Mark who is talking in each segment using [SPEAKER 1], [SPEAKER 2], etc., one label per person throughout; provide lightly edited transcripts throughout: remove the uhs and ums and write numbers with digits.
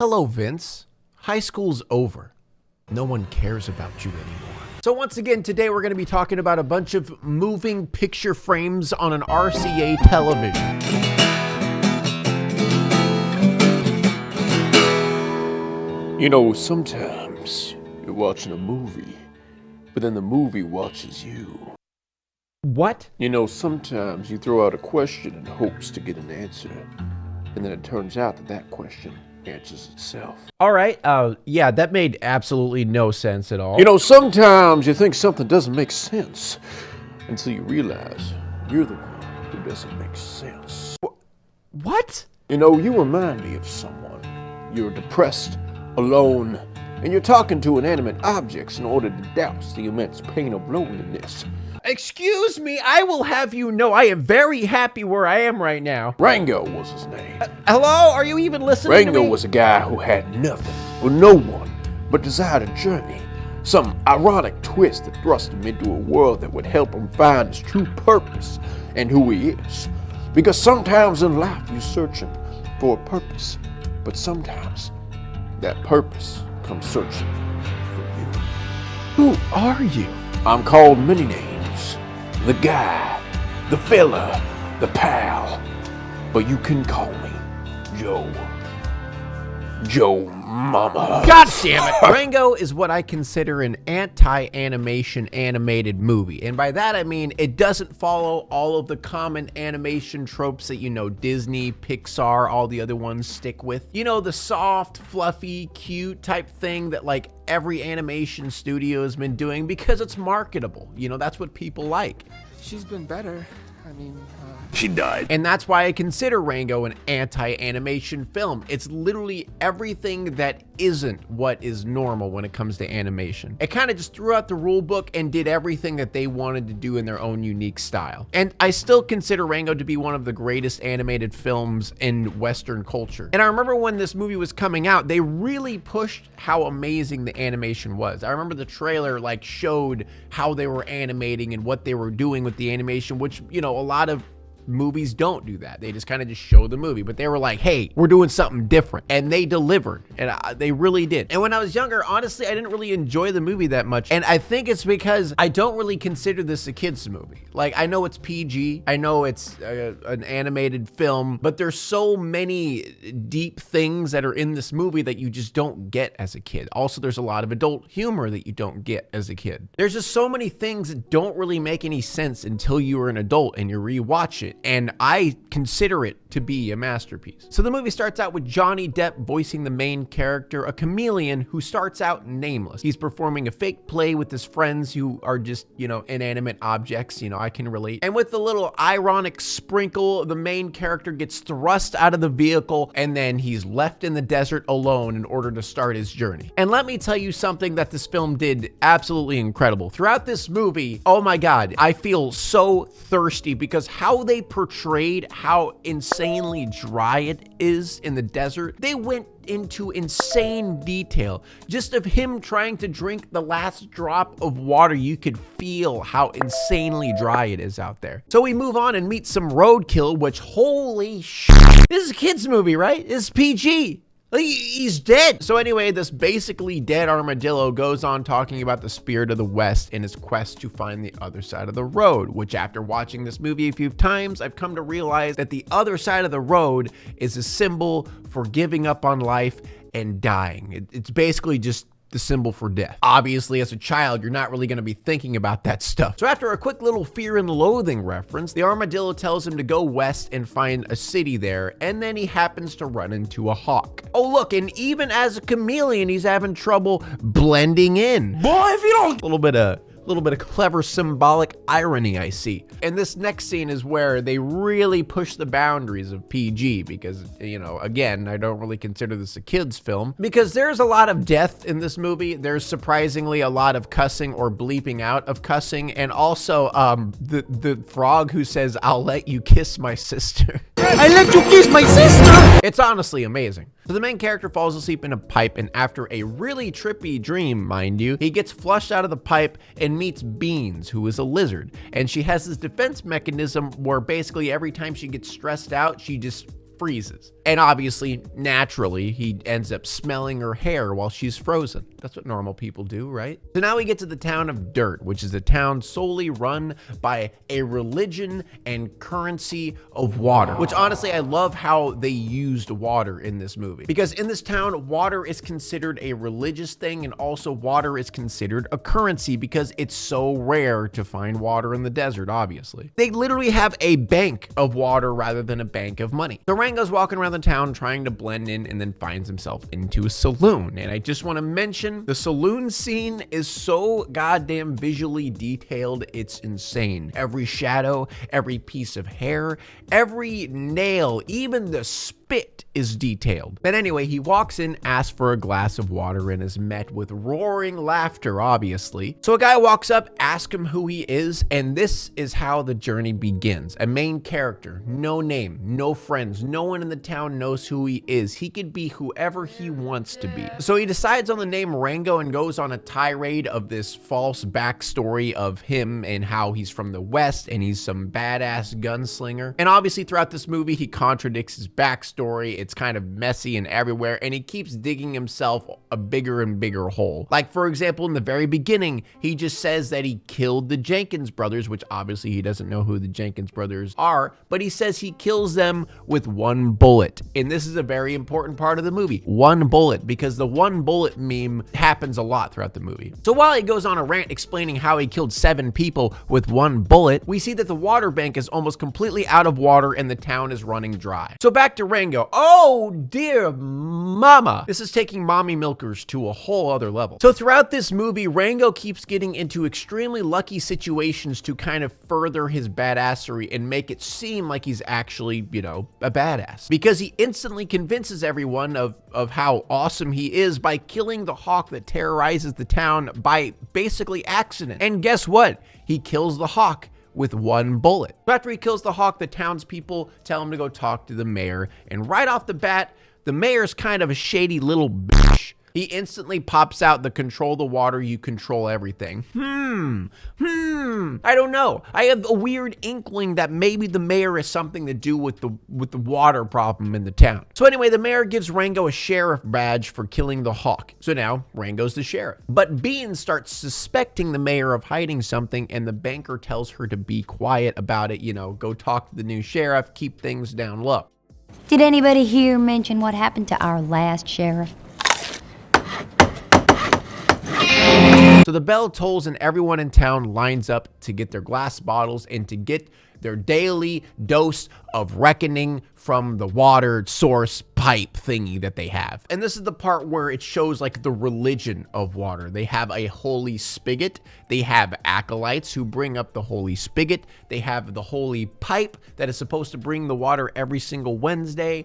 [SPEAKER 1] Hello, Vince. High school's over. No one cares about you anymore. So once again, today we're going to be talking about a bunch of moving picture frames on an RCA television.
[SPEAKER 2] You know, sometimes you're watching a movie, but then the movie watches you.
[SPEAKER 1] What?
[SPEAKER 2] You know, sometimes you throw out a question in hopes to get an answer, and then it turns out that that question answers itself.
[SPEAKER 1] All right, yeah, that made absolutely no sense at all.
[SPEAKER 2] You know, sometimes you think something doesn't make sense until you realize you're the one who doesn't make sense.
[SPEAKER 1] What?
[SPEAKER 2] You know, you remind me of someone. You're depressed, alone, and you're talking to inanimate objects in order to douse the immense pain of loneliness.
[SPEAKER 1] Excuse me, I will have you know I am very happy where I am right now.
[SPEAKER 2] Rango was his name.
[SPEAKER 1] Hello? Are you even listening to me?
[SPEAKER 2] Rango was a guy who had nothing or no one, but desired a journey. Some ironic twist that thrust him into a world that would help him find his true purpose and who he is. Because sometimes in life you're searching for a purpose, but sometimes that purpose comes searching for you.
[SPEAKER 1] Who are you?
[SPEAKER 2] I'm called many names. The guy, the fella, the pal. But you can call me Joe. Joe Mama.
[SPEAKER 1] God damn it. Rango is what I consider an anti-animation animated movie. And by that I mean it doesn't follow all of the common animation tropes that, you know, Disney, Pixar, all the other ones stick with. You know, the soft, fluffy, cute type thing that like every animation studio has been doing because it's marketable. You know, that's what people like.
[SPEAKER 3] She's been better. I mean,
[SPEAKER 2] She died.
[SPEAKER 1] And that's why I consider Rango an anti-animation film. It's literally everything that isn't what is normal when it comes to animation. It kind of just threw out the rule book and did everything that they wanted to do in their own unique style. And I still consider Rango to be one of the greatest animated films in Western culture. And I remember when this movie was coming out, they really pushed how amazing the animation was. I remember the trailer like showed how they were animating and what they were doing with the animation, which, you know, a lot of movies don't do that. They just kind of just show the movie, but they were like, hey, we're doing something different. And they delivered, and they really did. And when I was younger, honestly, I didn't really enjoy the movie that much. And I think it's because I don't really consider this a kid's movie. Like, I know it's PG, I know it's an animated film, but there's so many deep things that are in this movie that you just don't get as a kid. Also, there's a lot of adult humor that you don't get as a kid. There's just so many things that don't really make any sense until you are an adult and you rewatch it. And I consider it to be a masterpiece. So the movie starts out with Johnny Depp voicing the main character, a chameleon who starts out nameless. He's performing a fake play with his friends who are just, you know, inanimate objects. You know, I can relate. And with the little ironic sprinkle, the main character gets thrust out of the vehicle and then he's left in the desert alone in order to start his journey. And let me tell you something that this film did absolutely incredible. Throughout this movie, oh my God, I feel so thirsty because how they portrayed how insanely dry it is in the desert. They went into insane detail just of him trying to drink the last drop of water. You could feel how insanely dry it is out there. So we move on and meet some roadkill, which holy shit. This is a kid's movie, right? This is PG. He's dead. So anyway, this basically dead armadillo goes on talking about the spirit of the West in his quest to find the other side of the road, which after watching this movie a few times, I've come to realize that the other side of the road is a symbol for giving up on life and dying. It's basically just the symbol for death. Obviously, as a child, you're not really going to be thinking about that stuff. So after a quick little fear and loathing reference, the armadillo tells him to go west and find a city there, and then he happens to run into a hawk. Oh look, and even as a chameleon, he's having trouble blending in. Boy, if you don't... A little bit of clever symbolic irony I see. And this next scene is where they really push the boundaries of PG because, you know, again, I don't really consider this a kid's film because there's a lot of death in this movie. There's surprisingly a lot of cussing or bleeping out of cussing. And also the frog who says, "I'll let you kiss my sister."
[SPEAKER 3] I let you kiss my sister!
[SPEAKER 1] It's honestly amazing. So the main character falls asleep in a pipe, and after a really trippy dream, mind you, he gets flushed out of the pipe and meets Beans, who is a lizard. And she has this defense mechanism where basically every time she gets stressed out, she just freezes. And obviously, naturally, he ends up smelling her hair while she's frozen. That's what normal people do, right? So now we get to the town of Dirt, which is a town solely run by a religion and currency of water, which honestly, I love how they used water in this movie. Because in this town, water is considered a religious thing, and also water is considered a currency because it's so rare to find water in the desert, obviously. They literally have a bank of water rather than a bank of money. So Rango's walking around the town trying to blend in and then finds himself into a saloon. And I just want to mention the saloon scene is so goddamn visually detailed, it's insane. Every shadow, every piece of hair, every nail, even the spit is detailed. But anyway, he walks in, asks for a glass of water, and is met with roaring laughter, obviously. So a guy walks up, asks him who he is, and this is how the journey begins. A main character, no name, no friends, no one in the town knows who he is. He could be whoever he wants to be. So he decides on the name Rango and goes on a tirade of this false backstory of him and how he's from the West and he's some badass gunslinger. And obviously throughout this movie, he contradicts his backstory. It's kind of messy and everywhere, and he keeps digging himself a bigger and bigger hole. Like, for example, in the very beginning, he just says that he killed the Jenkins brothers, which obviously he doesn't know who the Jenkins brothers are, but he says he kills them with one bullet. And this is a very important part of the movie. One bullet, because the one bullet meme happens a lot throughout the movie. So while he goes on a rant explaining how he killed 7 people with one bullet, we see that the water bank is almost completely out of water and the town is running dry. So back to Rango. Oh dear mama. This is taking mommy milkers to a whole other level. So throughout this movie, Rango keeps getting into extremely lucky situations to kind of further his badassery and make it seem like he's actually, you know, a badass. Because he instantly convinces everyone of how awesome he is by killing the hawk that terrorizes the town by basically accident. And guess what? He kills the hawk with one bullet. After he kills the hawk, the townspeople tell him to go talk to the mayor. And right off the bat, the mayor's kind of a shady little bitch. He instantly pops out the control the water, you control everything. I don't know. I have a weird inkling that maybe the mayor has something to do with the water problem in the town. So anyway, the mayor gives Rango a sheriff badge for killing the hawk. So now Rango's the sheriff. But Beans starts suspecting the mayor of hiding something, and the banker tells her to be quiet about it. You know, go talk to the new sheriff, keep things down low.
[SPEAKER 4] Did anybody here mention what happened to our last sheriff?
[SPEAKER 1] So the bell tolls and everyone in town lines up to get their glass bottles and to get their daily dose of reckoning from the water source pipe thingy that they have. And this is the part where it shows like the religion of water. They have a holy spigot. They have acolytes who bring up the holy spigot. They have the holy pipe that is supposed to bring the water every single Wednesday.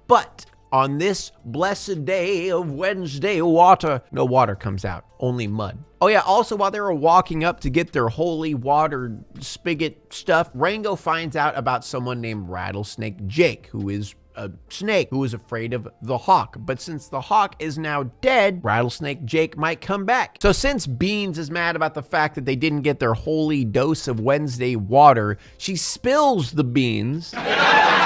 [SPEAKER 1] But on this blessed day of Wednesday water, no water comes out, only mud. Oh yeah, also while they were walking up to get their holy water spigot stuff, Rango finds out about someone named Rattlesnake Jake, who is a snake who is afraid of the hawk. But since the hawk is now dead, Rattlesnake Jake might come back. So since Beans is mad about the fact that they didn't get their holy dose of Wednesday water, she spills the beans.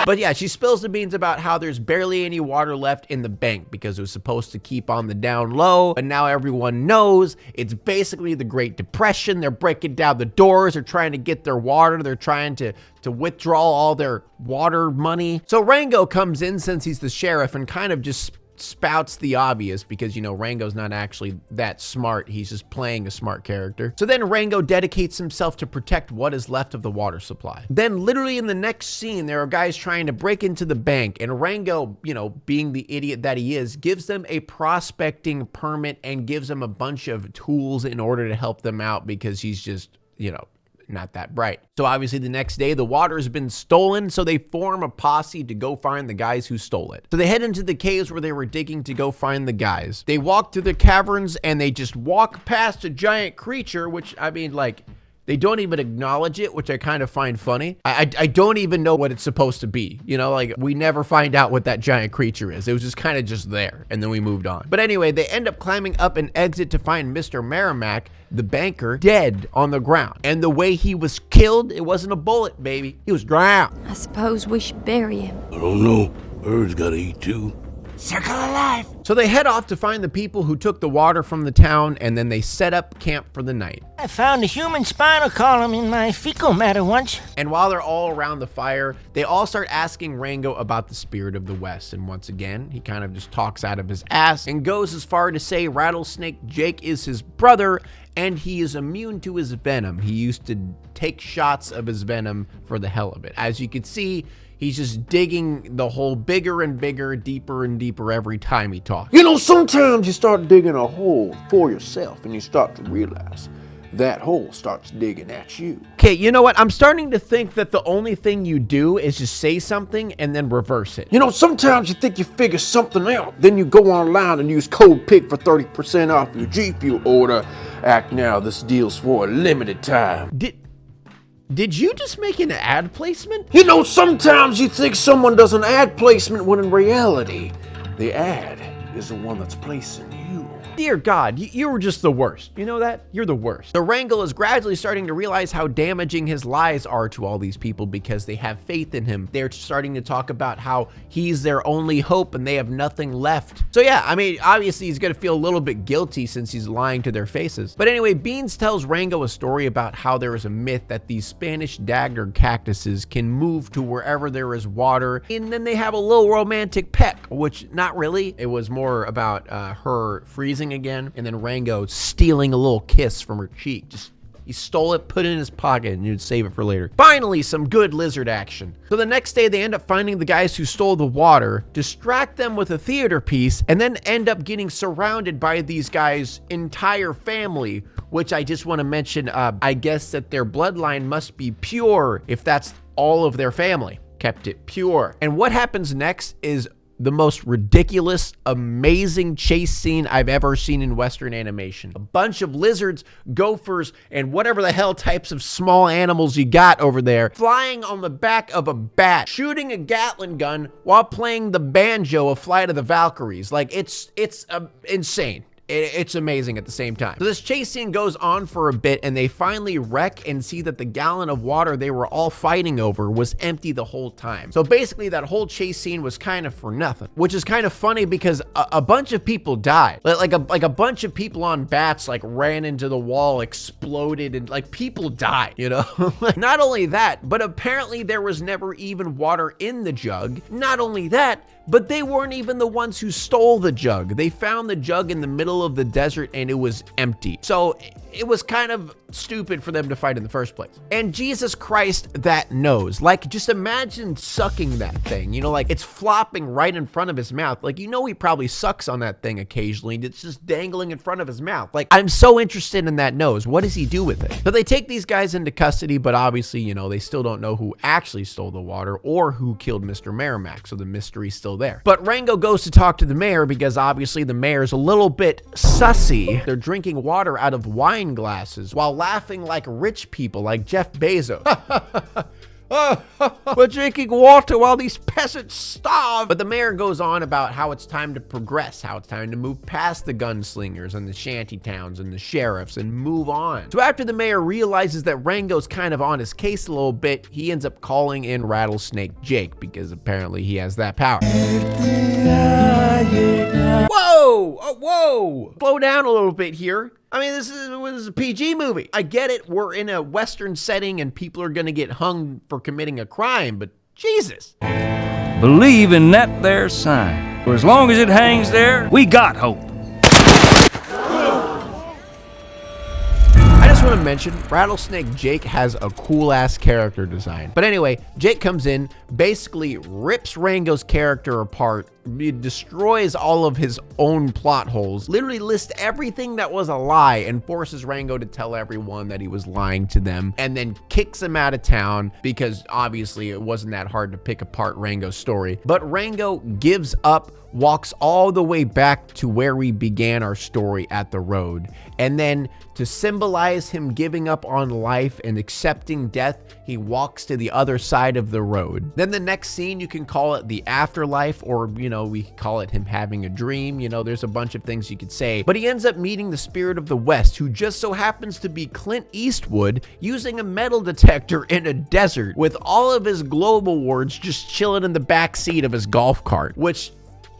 [SPEAKER 1] But yeah, she spills the beans about how there's barely any water left in the bank because it was supposed to keep on the down low. But now everyone knows it's basically the Great Depression. They're breaking down the doors. They're trying to get their water. They're trying to withdraw all their water money. So Rango comes in since he's the sheriff and kind of just spouts the obvious because, you know, Rango's not actually that smart. He's just playing a smart character. So then Rango dedicates himself to protect what is left of the water supply. Then literally in the next scene, there are guys trying to break into the bank, and Rango, you know, being the idiot that he is, gives them a prospecting permit and gives them a bunch of tools in order to help them out because he's just, you know, not that bright. So obviously the next day the water has been stolen, so they form a posse to go find the guys who stole it. So they head into the caves where they were digging to go find the guys. They walk through the caverns and they just walk past a giant creature, which, I mean, like, they don't even acknowledge it, which I kind of find funny. I don't even know what it's supposed to be. You know, like, we never find out what that giant creature is. It was just kind of just there, and then we moved on. But anyway, they end up climbing up an exit to find Mr. Merrimack, the banker, dead on the ground. And the way he was killed, it wasn't a bullet, baby. He was drowned.
[SPEAKER 4] I suppose we should bury him.
[SPEAKER 2] I don't know.
[SPEAKER 5] Birds gotta eat too.
[SPEAKER 3] Circle of life.
[SPEAKER 1] So they head off to find the people who took the water from the town, and then they set up camp for the night.
[SPEAKER 6] I found a human spinal column in my fecal matter once.
[SPEAKER 1] And while they're all around the fire, they all start asking Rango about the spirit of the West. And once again, he kind of just talks out of his ass and goes as far to say Rattlesnake Jake is his brother and he is immune to his venom. He used to take shots of his venom for the hell of it. As you can see, he's just digging the hole bigger and bigger, deeper and deeper every time he talks.
[SPEAKER 2] You know, sometimes you start digging a hole for yourself and you start to realize that hole starts digging at you.
[SPEAKER 1] Okay, you know what? I'm starting to think that the only thing you do is just say something and then reverse it.
[SPEAKER 2] You know, sometimes you think you figure something out, then you go online and use code PIG for 30% off your G Fuel order. Act now, this deal's for a limited time.
[SPEAKER 1] Did you just make an ad placement?
[SPEAKER 2] You know, sometimes you think someone does an ad placement when in reality, the ad is the one that's placing you.
[SPEAKER 1] Dear God, you were just the worst. You know that? You're the worst. The Wrangle is gradually starting to realize how damaging his lies are to all these people because they have faith in him. They're starting to talk about how he's their only hope and they have nothing left. So yeah, I mean, obviously he's gonna feel a little bit guilty since he's lying to their faces. But anyway, Beans tells Rango a story about how there is a myth that these Spanish dagger cactuses can move to wherever there is water, and then they have a little romantic peck, which not really. It was more about her freezing again, and then Rango stealing a little kiss from her cheek. Just, he stole it, put it in his pocket, and you'd save it for later. Finally, some good lizard action. So the next day, they end up finding the guys who stole the water, distract them with a theater piece, and then end up getting surrounded by these guys' entire family, which I just want to mention, I guess that their bloodline must be pure if that's all of their family. Kept it pure. And what happens next is the most ridiculous, amazing chase scene I've ever seen in Western animation. A bunch of lizards, gophers, and whatever the hell types of small animals you got over there flying on the back of a bat, shooting a Gatling gun while playing the banjo of Flight of the Valkyries. Like, it's insane. It's amazing at the same time. So this chase scene goes on for a bit and they finally wreck and see that the gallon of water they were all fighting over was empty the whole time. So basically that whole chase scene was kind of for nothing, which is kind of funny because a bunch of people died. Like a bunch of people on bats like ran into the wall, exploded, and like people died, you know? Not only that, but apparently there was never even water in the jug. Not only that, but they weren't even the ones who stole the jug. They found the jug in the middle of the desert and it was empty. So it was kind of stupid for them to fight in the first place. And Jesus Christ, that nose. Like, just imagine sucking that thing. You know, like it's flopping right in front of his mouth. Like, you know, he probably sucks on that thing occasionally. It's just dangling in front of his mouth. Like, I'm so interested in that nose. What does he do with it? So they take these guys into custody, but obviously, you know, they still don't know who actually stole the water or who killed Mr. Merrimack. So the mystery's still there. But Rango goes to talk to the mayor because obviously the mayor's a little bit sussy. They're drinking water out of wine glasses while laughing like rich people like Jeff Bezos. We're drinking water while these peasants starve. But the mayor goes on about how it's time to progress, how it's time to move past the gunslingers and the shanty towns and the sheriffs and move on. So after the mayor realizes that Rango's kind of on his case a little bit, he ends up calling in Rattlesnake Jake because apparently he has that power. Whoa! Oh, whoa! Slow down a little bit here. I mean, this is a PG movie. I get it, we're in a Western setting and people are gonna get hung for committing a crime, but Jesus.
[SPEAKER 7] Believe in that there sign. For as long as it hangs there, we got hope.
[SPEAKER 1] I just want to mention, Rattlesnake Jake has a cool-ass character design. But anyway, Jake comes in, basically rips Rango's character apart, destroys all of his own plot holes, literally lists everything that was a lie and forces Rango to tell everyone that he was lying to them, and then kicks him out of town because obviously it wasn't that hard to pick apart Rango's story. But Rango gives up, walks all the way back to where we began our story at the road, and then to symbolize him giving up on life and accepting death, he walks to the other side of the road. Then the next scene, you can call it the afterlife, or, you know, we call it him having a dream. You know, there's a bunch of things you could say. But he ends up meeting the spirit of the West, who just so happens to be Clint Eastwood using a metal detector in a desert with all of his globe awards just chilling in the back seat of his golf cart, which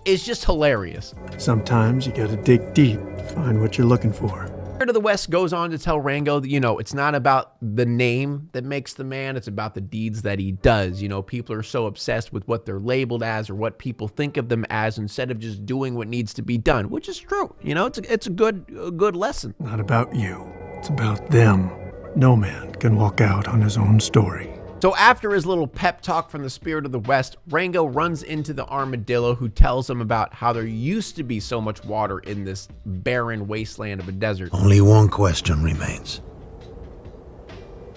[SPEAKER 1] is just hilarious.
[SPEAKER 5] Sometimes you gotta dig deep to find what you're looking for.
[SPEAKER 1] Spirit of the West goes on to tell Rango that, you know, it's not about the name that makes the man, it's about the deeds that he does. You know, people are so obsessed with what they're labeled as or what people think of them as instead of just doing what needs to be done, which is true. You know, it's a good lesson.
[SPEAKER 5] Not about you, it's about them. No man can walk out on his own story.
[SPEAKER 1] So after his little pep talk from the Spirit of the West, Rango runs into the armadillo, who tells him about how there used to be so much water in this barren wasteland of a desert.
[SPEAKER 8] Only one question remains.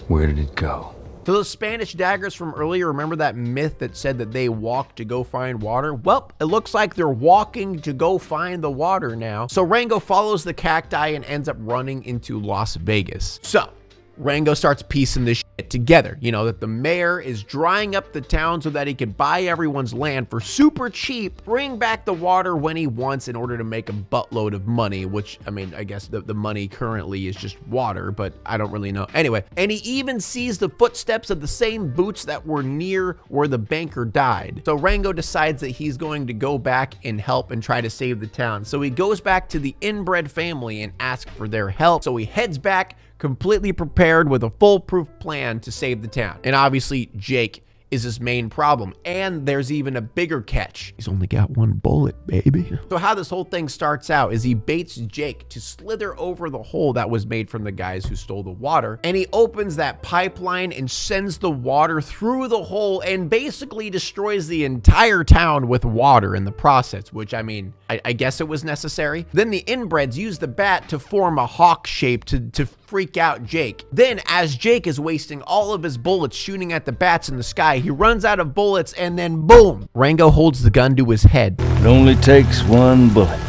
[SPEAKER 7] Where did it go?
[SPEAKER 1] So those Spanish daggers from earlier, remember that myth that said that they walked to go find water? Well, it looks like they're walking to go find the water now. So Rango follows the cacti and ends up running into Las Vegas. So Rango starts piecing this shit together. You know, that the mayor is drying up the town so that he can buy everyone's land for super cheap, bring back the water when he wants in order to make a buttload of money, which, I mean, I guess the money currently is just water, but I don't really know. Anyway, and he even sees the footsteps of the same boots that were near where the banker died. So Rango decides that he's going to go back and help and try to save the town. So he goes back to the inbred family and asks for their help. So he heads back, completely prepared with a foolproof plan to save the town. And obviously, Jake is his main problem. And there's even a bigger catch. He's only got one bullet, baby. So how this whole thing starts out is he baits Jake to slither over the hole that was made from the guys who stole the water. And he opens that pipeline and sends the water through the hole and basically destroys the entire town with water in the process, which, I mean, I guess it was necessary. Then the inbreds use the bat to form a hawk shape to freak out Jake. Then, as Jake is wasting all of his bullets shooting at the bats in the sky, he runs out of bullets and then boom! Rango holds the gun to his head.
[SPEAKER 7] It only takes one bullet.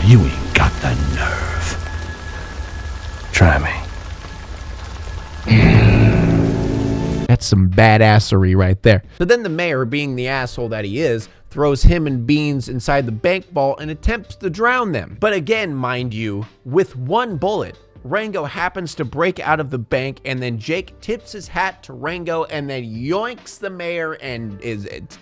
[SPEAKER 8] You ain't got the nerve.
[SPEAKER 7] Try me.
[SPEAKER 1] That's some badassery right there. So then the mayor, being the asshole that he is, throws him and Beans inside the bank vault and attempts to drown them. But again, mind you, with one bullet, Rango happens to break out of the bank, and then Jake tips his hat to Rango and then yoinks the mayor and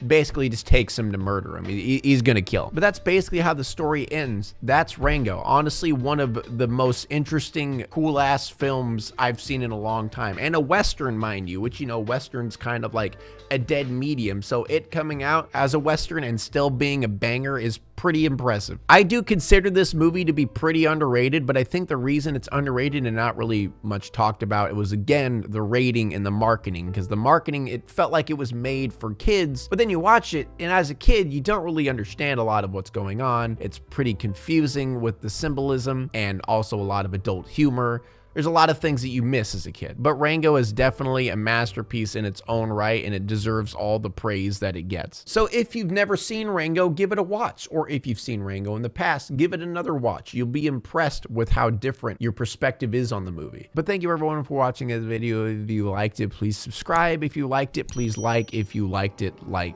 [SPEAKER 1] basically just takes him to murder him. He's gonna kill him. But that's basically how the story ends. That's Rango. Honestly, one of the most interesting, cool-ass films I've seen in a long time. And a Western, mind you, which, you know, Western's kind of like a dead medium. So it coming out as a Western and still being a banger is pretty impressive. I do consider this movie to be pretty underrated, but I think the reason it's underrated and not really much talked about, it was, again, the rating and the marketing, because the marketing, it felt like it was made for kids, but then you watch it, and as a kid, you don't really understand a lot of what's going on. It's pretty confusing with the symbolism and also a lot of adult humor. There's a lot of things that you miss as a kid, but Rango is definitely a masterpiece in its own right, and it deserves all the praise that it gets. So if you've never seen Rango, give it a watch, or if you've seen Rango in the past, give it another watch. You'll be impressed with how different your perspective is on the movie. But thank you everyone for watching this video. If you liked it, please subscribe. If you liked it, please like. If you liked it, like.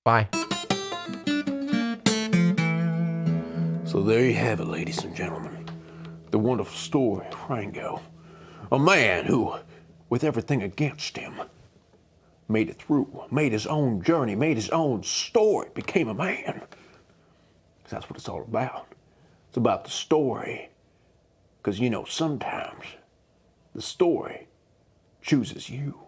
[SPEAKER 1] Bye.
[SPEAKER 2] So there you have it, ladies and gentlemen. The wonderful story of Rango. A man who, with everything against him, made it through, made his own journey, made his own story, became a man. 'Cause that's what it's all about. It's about the story. Because, you know, sometimes the story chooses you.